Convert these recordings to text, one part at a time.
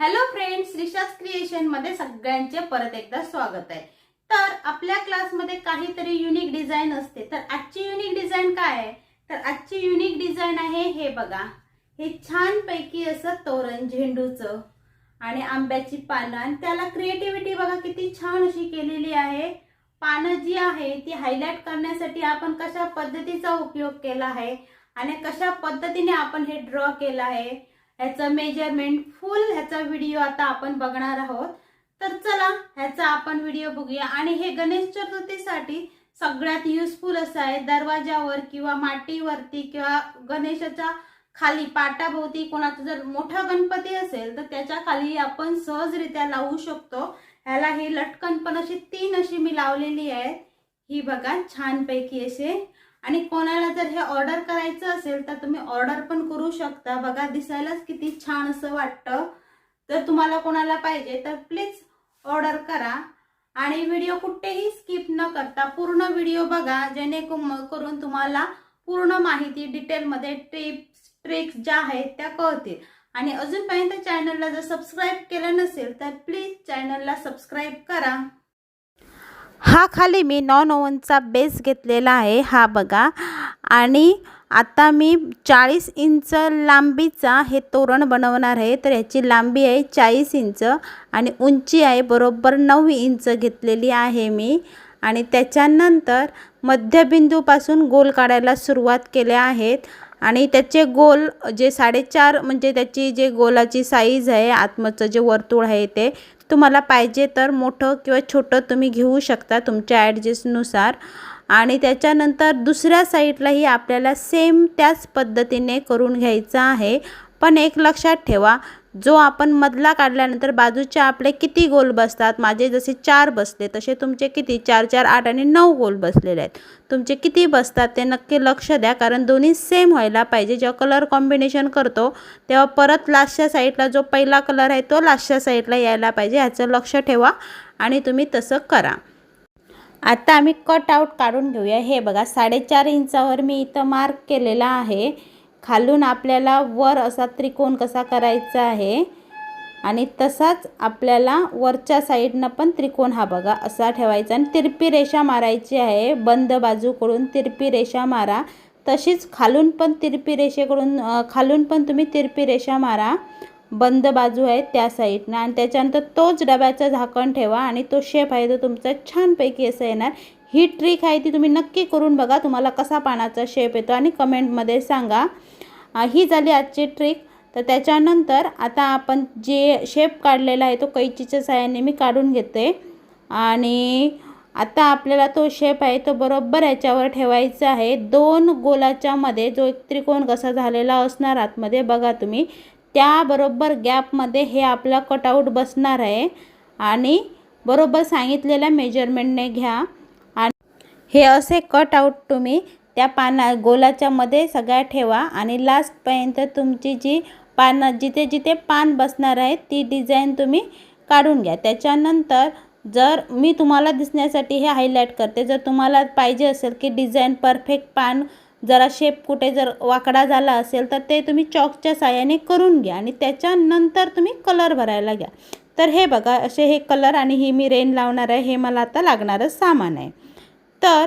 Hello friends, रिशास creation मध्ये सगळ्यांचे परत एकदा स्वागत आहे। तर आपल्या क्लासमध्ये काहीतरी युनिक डिझाइन असते। तर आजची युनिक डिझाइन काय आहे? तर आजची युनिक डिझाइन आहे हे बघा। हे छान पैकी असं तोरण झेंडूचं आणि आंब्याची पानं आणि त्याला क्रिएटिव्हिटी बघा किती छान अशी केलेली आहे। पानं जी आहे ती हायलाइट करण्यासाठी आपण कशा पद्धतीचा उपयोग केला आहे आणि कशा पद्धतीने आपण हे ड्रॉ केलं आहे ह्याचा मेजरमेंट फुल ह्याचा व्हिडिओ आता आपण बघणार आहोत। तर चला ह्याचा आपण व्हिडिओ बघूया। आणि हे गणेश चतुर्थीसाठी सगळ्यात युजफुल असं आहे। दरवाजावर किंवा माटीवरती किंवा गणेशाच्या खाली पाटाभोवती कोणाचा जर मोठा गणपती असेल तर त्याच्या खाली आपण सहजरित्या लावू शकतो। ह्याला ही लटकन पण अशी 3 अशी मी लावलेली आहे। ही बघा छान पैकी असे। आणि कोणाला जर हे ऑर्डर करायचं असेल तर तुम्ही ऑर्डर पण करू शकता। बघा दिसायलाच किती छान असं वाटतं। जर तुम्हाला कोणाला पाहिजे तर प्लीज ऑर्डर करा आणि व्हिडिओ कुठेही स्किप न करता पूर्ण व्हिडिओ बघा, जेणेकरून तुम्हाला पूर्ण माहिती डिटेल मध्ये टिप्स ट्रिक्स ज्या आहेत त्या कळतील। आणि अजूनपर्यंत चॅनलला जर सबस्क्राइब केलं नसेल तर प्लीज चॅनलला सबस्क्राइब करा। हा खाली मी नॉन ओव्हनचा बेस घेतलेला आहे हा बघा। आणि आता मी 40 इंच लांबीचा हे तोरण बनवणार आहे। तर याची लांबी आहे 40 इंच आणि उंची आहे बरोबर 9 इंच घेतलेली आहे मी। आणि त्याच्यानंतर मध्यबिंदूपासून गोल काढायला सुरुवात केल्या आहेत। आणि त्याचे गोल जे 4.5 म्हणजे त्याची जे गोलाची साईज आहे आतमधचं जे वर्तुळ आहे ते तुम्हाला पाहिजे तर मोठं किंवा छोटं तुम्ही घेऊ शकता तुमच्या ॲडजस्टनुसार। आणि त्याच्यानंतर दुसऱ्या साईडलाही आपल्याला सेम त्याच पद्धतीने करून घ्यायचं आहे। पण एक लक्षात ठेवा, जो आपण मधला काढल्यानंतर बाजूचे आपले किती गोल बसतात, माझे जसे 4 बसले तसे तुमचे किती 4 4 8 आणि 9 गोल बसलेले आहेत। तुमचे किती बसतात ते नक्की लक्ष द्या, कारण दोन्ही सेम व्हायला पाहिजे। जेव्हा कलर कॉम्बिनेशन करतो तेव्हा परत लास्टच्या साईडला जो पहिला कलर आहे तो लास्टच्या साईडला यायला पाहिजे, ह्याचं लक्ष ठेवा आणि तुम्ही तसं करा। आता आम्ही कट आउट काढून घेऊया। हे बघा 4.5 इंचावर मी इथं मार्क केलेला आहे। खालून आपल्याला वर असा त्रिकोण कसा करायचा आहे आणि तसाच आपल्याला वरच्या साईडनं पण त्रिकोण हा बघा असा ठेवायचा आणि तिरपी रेषा मारायची आहे। बंद बाजूकडून तिरपी रेषा मारा, तशीच खालून पण तिरपी रेषेकडून खालून पण तुम्ही तिरपी रेषा मारा, बंद बाजू आहे त्या साईडनं। आणि त्याच्यानंतर तोच डब्याचं झाकण ठेवा आणि तो शेप आहे तो तुमचा छानपैकी असं येणार। ही ट्रिक आहे ती तुम्ही नक्की करून बघा, तुम्हाला कसा पानाचा शेप येतो आणि कमेंटमध्ये सांगा। ही झाली आजची ट्रिक। तर त्याच्यानंतर आता आपण जे शेप काढलेला आहे तो कैचीच्या साहाय्याने मी काढून घेते। आणि आता आपल्याला तो शेप आहे तो बरोबर याच्यावर ठेवायचा आहे। 2 गोलाच्या मध्ये जो एक त्रिकोण कसा झालेला असणार आतमध्ये बघा तुम्ही, त्या बरोबर गॅपमध्ये हे आपला कटआउट बसणार आहे। आणि बरोबर सांगितलेल्या मेजरमेंटने घ्या आणि हे असे कटआउट तुम्ही त्या गोलाच्या मध्ये सगळ्या ठेवा। आणि लास्टपर्यंत तुमची जी जिथे जिथे पान बसणार आहे ती डिझाईन तुम्ही काढून घ्या। त्याच्यानंतर जर मी तुम्हाला दिसण्यासाठी हे हायलाइट करते, जर तुम्हाला पाहिजे असेल की डिझाईन परफेक्ट पान जरा शेप कुठे जर वाकडा झाला असेल तर ते तुम्ही चॉकच्या साहाय्याने करून घ्या आणि त्याच्यानंतर तुम्ही कलर भरायला घ्या। तर हे बघा असे हे कलर आणि ही मी रेन लावणार आहे, हे मला आता लागणारं सामान आहे। तर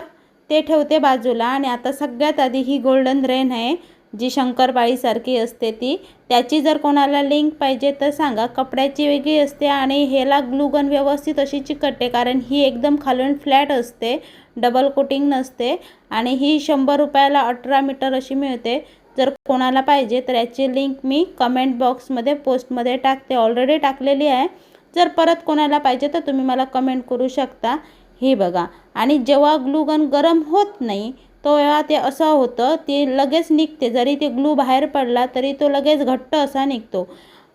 ते ठेवते बाजूला। आणि आता सगळ्यात आधी ही गोल्डन रेन आहे जी शंकरपाळीसारखी असते ती, त्याची जर कोणाला लिंक पाहिजे तर सांगा। कपड्याची वेगळी असते आणि ह्याला ग्लूगन व्यवस्थित अशी चिकटते, कारण ही एकदम खालून फ्लॅट असते, डबल कोटिंग नसते। आणि ही 100 रुपयाला 18 मीटर अशी मिळते। जर कोणाला पाहिजे तर याची लिंक मी कमेंट बॉक्समध्ये पोस्टमध्ये टाकते, ऑलरेडी टाकलेली आहे। जर परत कोणाला पाहिजे तर तुम्ही मला कमेंट करू शकता। हे बघा, आणि जेव्हा ग्लूगन गरम होत नाही तेव्हा ते असं होतं, ते लगेच निघते, जरी ते ग्लू बाहेर पडला तरी तो लगेच घट्ट असा निघतो।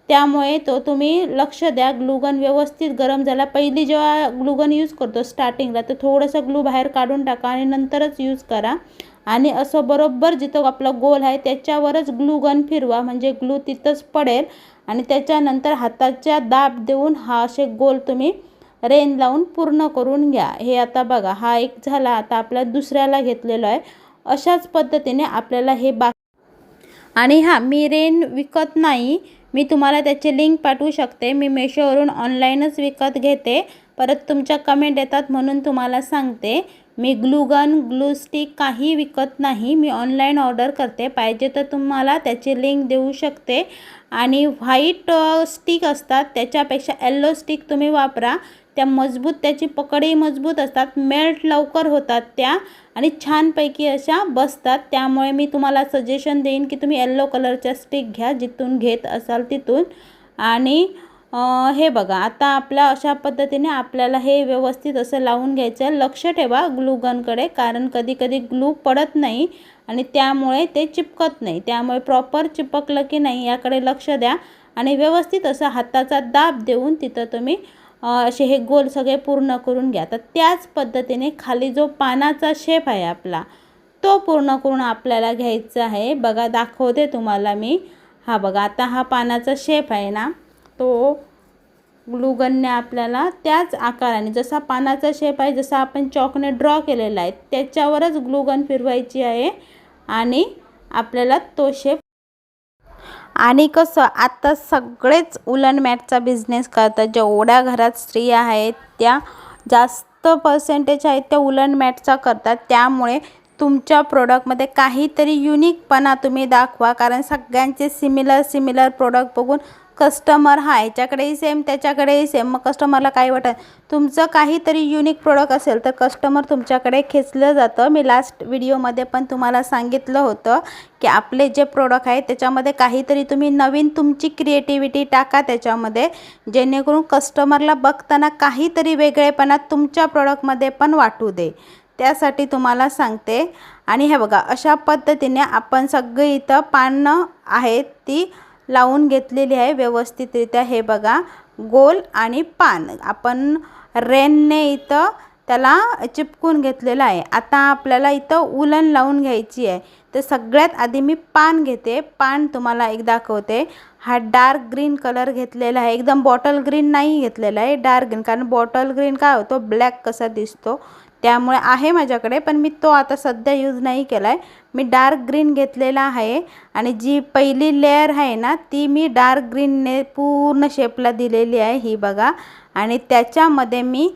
त्यामुळे तुम्ही लक्ष द्या, ग्लूगन व्यवस्थित गरम झाला। पहिली जेव्हा ग्लूगन यूज करतो स्टार्टिंगला तर थोडंसं ग्लू बाहेर काढून टाका आणि नंतरच यूज करा। आणि असं बरोबर जिथं आपला गोल आहे त्याच्यावरच ग्लूगन फिरवा, म्हणजे ग्लू तिथंच पडेल। आणि त्याच्यानंतर हाताच्या दाब देऊन हा असे गोल तुम्ही रेन लावून पूर्ण करून घ्या। हे आता बघा हा एक झाला। आता आपल्या दुसऱ्याला घेतलेला आहे। अशाच पद्धतीने आपल्याला हे आणि मी रेन विकत नाही, मी तुम्हाला त्याची लिंक पाठवू शकते. मी मेशोवरून ऑनलाईनच विकत घेते. परत तुमच्या कमेंट येतात म्हणून तुम्हाला सांगते. मी ग्लूगन ग्लू स्टिक काही विकत नाही. मी ऑनलाईन ऑर्डर करते. पाहिजे तर तुम्हाला त्याची लिंक देऊ शकते. आणि व्हाईट स्टिक असतात त्याच्यापेक्षा येल्लो स्टिक तुम्ही वापरा. त्या मजबूत, त्याची पकडही मजबूत असतात, मेल्ट लवकर होतात त्या आणि छानपैकी अशा बसतात. त्यामुळे मी तुम्हाला सजेशन देईन की तुम्ही येल्लो कलरच्या स्टिक घ्या जिथून घेत असाल तिथून. आणि हे बघा, आता आपल्या अशा पद्धतीने आपल्याला हे व्यवस्थित असं लावून घ्यायचं. लक्ष ठेवा ग्लूगनकडे, कारण कधी कधी ग्लू पडत नाही आणि त्यामुळे ते चिपकत नाही. त्यामुळे प्रॉपर चिपकलं की नाही याकडे लक्ष द्या आणि व्यवस्थित असा हाताचा दाब देऊन तिथं तुम्ही असे हे गोल सगळे पूर्ण करून घ्या. तर त्याच पद्धतीने खाली जो पानाचा शेप आहे आपला तो पूर्ण करून आपल्याला घ्यायचा आहे. बघा दाखवते तुम्हाला मी. हा बघा, आता हा पानाचा शेप आहे ना, तो ग्लूगनने आपल्याला त्याच आकाराने, जसा पानाचा शेप आहे, जसा आपण चॉकने ड्रॉ केलेला आहे त्याच्यावरच ग्लूगन फिरवायची आहे आणि आपल्याला तो शेप. आणि कसं, आता सगळेच उलन मॅटचा बिझनेस करतात. जेवढ्या घरात स्त्रिया आहेत त्या जास्त पर्सेंटेज आहेत त्या उलन मॅटचा करतात. त्यामुळे तुमच्या प्रोडक्टमध्ये काहीतरी युनिकपणा तुम्ही दाखवा, कारण सगळ्यांचे सिमिलर प्रोडक्ट बघून कस्टमर ह्याच्याकडेही सेम त्याच्याकडेही सेम, मग कस्टमरला काय वाटत. तुमचं काहीतरी युनिक प्रोडक्ट असेल तर कस्टमर तुमच्याकडे खेचलं जातं. मी लास्ट व्हिडिओमध्ये पण तुम्हाला सांगितलं होतं की आपले जे प्रोडक्ट आहे त्याच्यामध्ये काहीतरी तुम्ही नवीन तुमची क्रिएटिव्हिटी टाका त्याच्यामध्ये, जेणेकरून कस्टमरला बघताना काहीतरी वेगळेपणा तुमच्या प्रोडक्टमध्ये पण वाटू दे. त्यासाठी तुम्हाला सांगते. आणि हे बघा, अशा पद्धतीने आपण सगळी इथं पानं आहेत ती लावून घेतलेली आहे व्यवस्थितरित्या. हे बघा, गोल आणि पान आपण रेनने इथं त्याला चिपकून घेतलेलं आहे. आता आपल्याला इथं उलन लावून घ्यायची आहे. तर सगळ्यात आधी मी पान घेते. पान तुम्हाला एक दाखवते. हा डार्क ग्रीन कलर घेतलेला आहे, एकदम बॉटल ग्रीन नाही घेतलेला आहे, डार्क ग्रीन. कारण बॉटल ग्रीन काय होतो, ब्लॅक कसा दिसतो, त्यामुळे आहे माझ्याकडे, पण मी तो आता सध्या यूज नाही केला आहे. मी डार्क ग्रीन घेतलेला आहे आणि जी पहिली लेअर आहे ना ती मी डार्क ग्रीनने पूर्ण शेपला दिलेली आहे. ही बघा, आणि त्याच्यामध्ये मी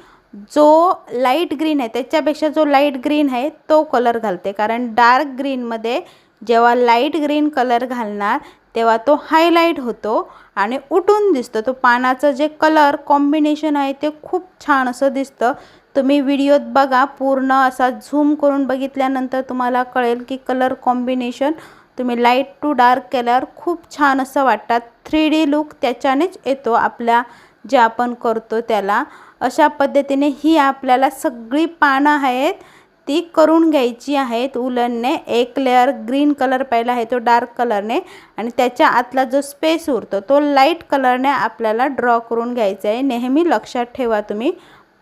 जो लाईट ग्रीन आहे त्याच्यापेक्षा जो लाईट ग्रीन आहे तो कलर घालते. कारण डार्क ग्रीनमध्ये जेव्हा लाईट ग्रीन कलर घालणार तेव्हा तो हायलाईट होतो आणि उठून दिसतो. तो पानाचं जे कलर कॉम्बिनेशन आहे ते खूप छान असं दिसतं. तुम्ही व्हिडिओत बघा, पूर्ण असा झूम करून बघितल्यानंतर तुम्हाला कळेल की कलर कॉम्बिनेशन तुम्ही लाईट टू डार्क केल्यावर खूप छान असं वाटतात. 3D लुक त्याच्यानेच येतो आपल्या जे आपण करतो त्याला. अशा पद्धतीने ही आपल्याला सगळी पानं आहेत ती करून घ्यायची आहेत उलनने. एक लेअर ग्रीन कलर पहिला आहे तो डार्क कलरने, आणि त्याच्या आतला जो स्पेस उरतो तो लाईट कलरने आपल्याला ड्रॉ करून घ्यायचा आहे. नेहमी लक्षात ठेवा, तुम्ही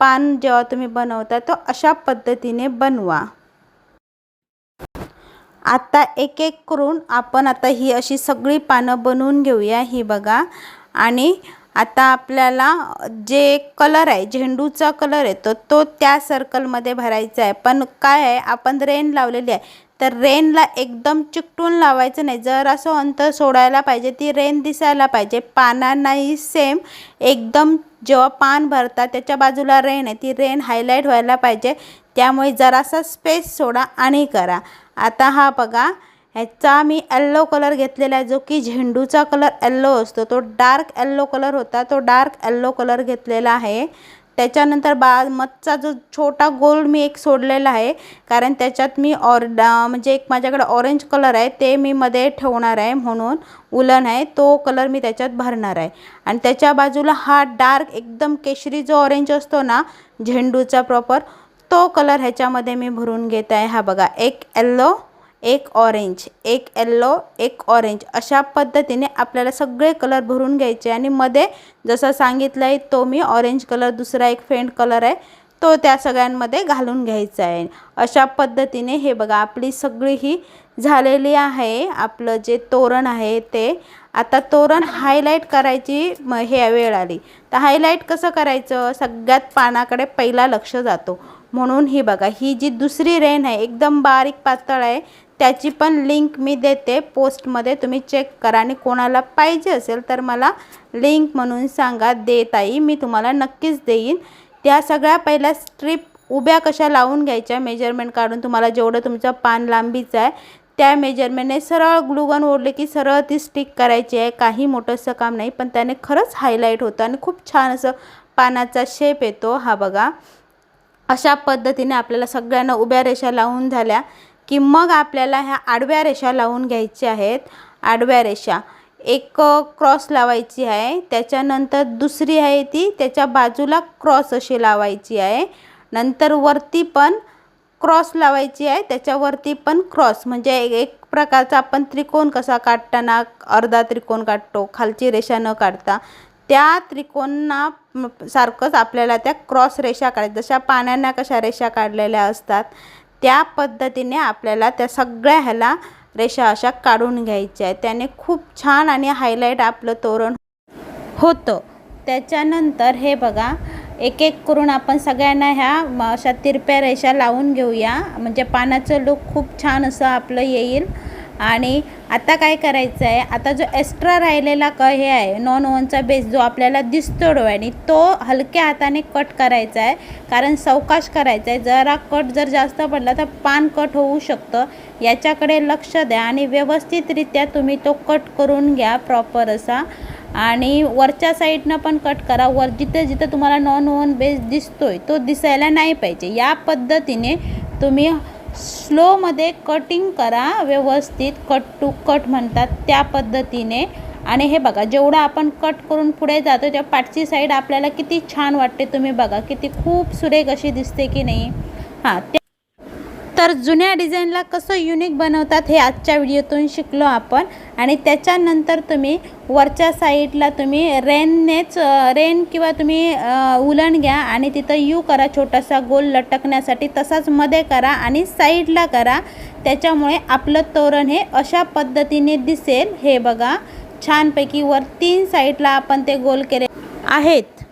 पान जेव्हा तुम्ही बनवता तो अशा पद्धतीने बनवा. आता एक एक करून आपण आता ही अशी सगळी पानं बनवून घेऊया. ही बघा, आणि आता आपल्याला जे कलर आहे, झेंडूचा कलर येतो तो त्या सर्कलमध्ये भरायचा आहे. पण काय आहे, आपण रेन लावलेली आहे तर रेनला एकदम चिकटून लावायचं नाही, जर असं अंतर सोडायला पाहिजे. ती रेन दिसायला पाहिजे. पानांनाही सेम एकदम जेव्हा पान भरतात त्याच्या बाजूला रेन आहे, ती रेन हायलाईट व्हायला पाहिजे. त्यामुळे जरासा स्पेस सोडा आणि करा. आता हा बघा, ह्याचा मी येल्लो कलर घेतलेला आहे, जो की झेंडूचा कलर येल्लो असतो. तो डार्क येल्लो कलर होता, तो डार्क येल्लो कलर घेतलेला आहे. त्याच्यानंतर मधचा जो छोटा गोल मी एक सोडलेला आहे, कारण त्याच्यात मी म्हणजे एक माझ्याकडे ऑरेंज कलर आहे ते मी मध्ये ठेवणार आहे, म्हणून उलन आहे तो कलर मी त्याच्यात भरणार आहे. आणि त्याच्या बाजूला हा डार्क एकदम केशरी जो ऑरेंज असतो ना झेंडूचा प्रॉपर, तो कलर ह्याच्यामध्ये मी भरून घेत आहे. हा बघा, एक येल्लो एक ऑरेंज, एक येल्लो एक ऑरेंज, अशा पद्धतीने आपल्याला सगळे कलर भरून घ्यायचे. आणि मध्ये जसं सांगितलं आहे तो मी ऑरेंज कलर, दुसरा एक फेंट कलर आहे तो त्या सगळ्यांमध्ये घालून घ्यायचा आहे. अशा पद्धतीने हे बघा, आपली सगळी ही झालेली आहे. आपलं जे तोरण आहे ते आता तोरण हायलाईट करायची हे वेळ आली. तर हायलाईट कसं करायचं, सगळ्यात पानाकडे पहिला लक्ष जातो. म्हणून ही बघा, ही जी दुसरी रेन आहे एकदम बारीक पातळ आहे त्याची पण लिंक मी देते पोस्टमध्ये, तुम्ही चेक करा आणि कोणाला पाहिजे असेल तर मला लिंक म्हणून सांगा, दे ताई, मी तुम्हाला नक्कीच देईन. त्या सगळ्या पहिल्या स्ट्रिप उभ्या कशा लावून घ्यायच्या मेजरमेंट काढून, तुम्हाला जेवढं तुमचं पान लांबीचं आहे त्या मेजरमेंटने सरळ ग्लूगन ओढले की सरळ ती स्टिक करायची आहे. काही मोठंसं काम नाही, पण त्याने खरंच हायलाईट होतं आणि खूप छान असं पानाचा शेप येतो. हा बघा, अशा पद्धतीने आपल्याला सगळ्यांना उभ्या रेषा लावून झाल्या की मग आपल्याला ह्या आडव्या रेषा लावून घ्यायच्या आहेत. आडव्या रेषा एक क्रॉस लावायची आहे, त्याच्यानंतर दुसरी आहे ती त्याच्या बाजूला क्रॉस अशी लावायची आहे, नंतर वरती पण क्रॉस लावायची आहे, त्याच्यावरती पण क्रॉस. म्हणजे एक प्रकारचा आपण त्रिकोण कसा काढताना अर्धा त्रिकोण काढतो खालची रेषा न काढता, त्या त्रिकोणा सारखंच आपल्याला त्या क्रॉस रेषा काढायच्या. जशा पाण्याने कशा रेषा काढलेल्या असतात त्या पद्धतीने आपल्याला त्या सगळ्या ह्याला रेषा अशा काढून घ्यायच्या आहेत. त्याने खूप छान आणि हायलाईट आपलं तोरण होतं. त्याच्यानंतर हे बघा, एक एक करून आपण सगळ्यांना ह्या अशा तिरप्या रेषा लावून घेऊया, म्हणजे पानाचं लुक खूप छान असं आपलं येईल. आणि आता काय करायचं आहे, आता जो एक्स्ट्रा राहिलेला हे आहे नॉन ओव्हनचा बेस जो आपल्याला दिसतो डोळ्याने, तो हलक्या हाताने कट करायचा आहे, कारण सावकाश करायचा आहे. जरा कट जर जास्त पडला तर पान कट होऊ शकतं, याच्याकडे लक्ष द्या आणि व्यवस्थितरित्या तुम्ही तो कट करून घ्या प्रॉपर असा. आणि वरच्या साईडनं पण कट करा, वर जिथे जिथे तुम्हाला नॉन ओव्हन बेस दिसतोय तो दिसायला नाही पाहिजे. या पद्धतीने तुम्ही स्लोमध्ये कटिंग करा, व्यवस्थित कट टू कट म्हणतात त्या पद्धतीने. आणि हे बघा, जेवढं आपण कट करून पुढे जातो त्या पाठची साईड आपल्याला किती छान वाटते, तुम्ही बघा किती खूप सुरेख अशी दिसते की नाही. हां, तर जुन्या डिझाईनला कसं युनिक बनवतात हे आजच्या व्हिडिओतून शिकलो आपण. आणि त्याच्यानंतर तुम्ही वरच्या साईडला तुम्ही रेन किंवा तुम्ही उलन घ्या आणि तिथं यू करा छोटासा गोल लटकण्यासाठी, तसाच मध्ये करा आणि साईडला करा, त्याच्यामुळे आपलं तोरण हे अशा पद्धतीने दिसेल. हे बघा छानपैकी वर 3 साईडला आपण ते गोल केले आहेत.